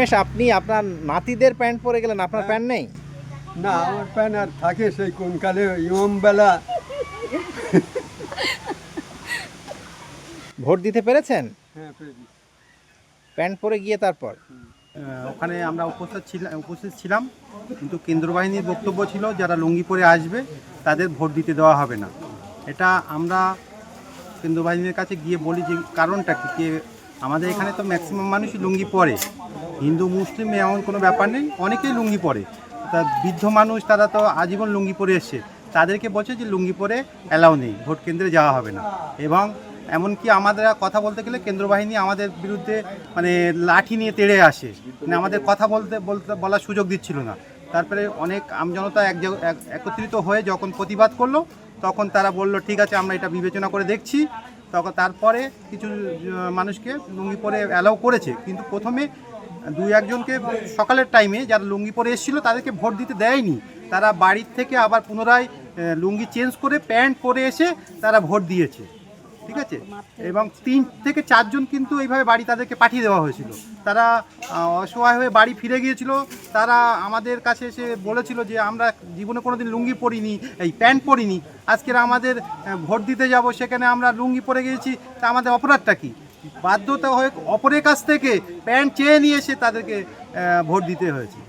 বেশ, আপনি আপনার নাতিদের প্যান্ট পরে গেলেন, আপনার প্যান্ট নেই? না, আমার প্যান আর থাকে সেই কোনকালে ইমাম বেলা। ভোট দিতে পেরেছেন হ্যাঁ, পেরেছি। প্যান্ট পরে গিয়ে? তারপর ওখানে আমরা উপস্থিত ছিলাম, কিন্তু কেন্দ্র বাহিনীর বক্তব্য ছিল যারা লুঙ্গি পরে আসবে তাদের ভোট দিতে দেওয়া হবে না। এটা আমরা কেন্দ্র বাহিনীর কাছে গিয়ে বলি যে কারণটা কী, যে আমাদের এখানে তো ম্যাক্সিমাম মানুষই লুঙ্গি পরে, হিন্দু মুসলিম এমন কোনো ব্যাপার নেই, অনেকেই লুঙ্গি পরে। তা বৃদ্ধ মানুষ তারা তো আজীবন লুঙ্গি পরে এসছে, তাদেরকে বলছে যে লুঙ্গি পরে অ্যালাউ নেই, ভোট কেন্দ্রে যাওয়া হবে না। এবং এমনকি আমাদের কথা বলতে গেলে কেন্দ্র বাহিনী আমাদের বিরুদ্ধে মানে লাঠি নিয়ে তেড়ে আসে, মানে আমাদের কথা বলার সুযোগ দিচ্ছিল না। তারপরে অনেক আমজনতা একত্রিত হয়ে যখন প্রতিবাদ করলো, তখন তারা বলল ঠিক আছে আমরা এটা বিবেচনা করে দেখছি। তখন তারপরে কিছু মানুষকে লুঙ্গি পরে অ্যালাউ করেছে, কিন্তু প্রথমে দুই একজনকে সকালের টাইমে যারা লুঙ্গি পরে এসেছিলো তাদেরকে ভোট দিতে দেয়নি। তারা বাড়ির থেকে আবার পুনরায় লুঙ্গি চেঞ্জ করে প্যান্ট পরে এসে তারা ভোট দিয়েছে, ঠিক আছে। এবং 3 থেকে 4 জন কিন্তু এইভাবে বাড়ি তাদেরকে পাঠিয়ে দেওয়া হয়েছিল। তারা অসহায় হয়ে বাড়ি ফিরে গিয়েছিল। তারা আমাদের কাছে এসে বলেছিল যে আমরা জীবনে কোনোদিন লুঙ্গি পরিনি, এই প্যান্ট পরিনি, আজকের আমাদের ভোট দিতে যাব, সেখানে আমরা লুঙ্গি পরে গিয়েছি, তা আমাদের অপরাধটা কী? বাধ্যতা হয়ে অপরের কাছ থেকে প্যান্ট চেয়ে নিয়ে এসে তাদেরকে ভোট দিতে হয়েছে।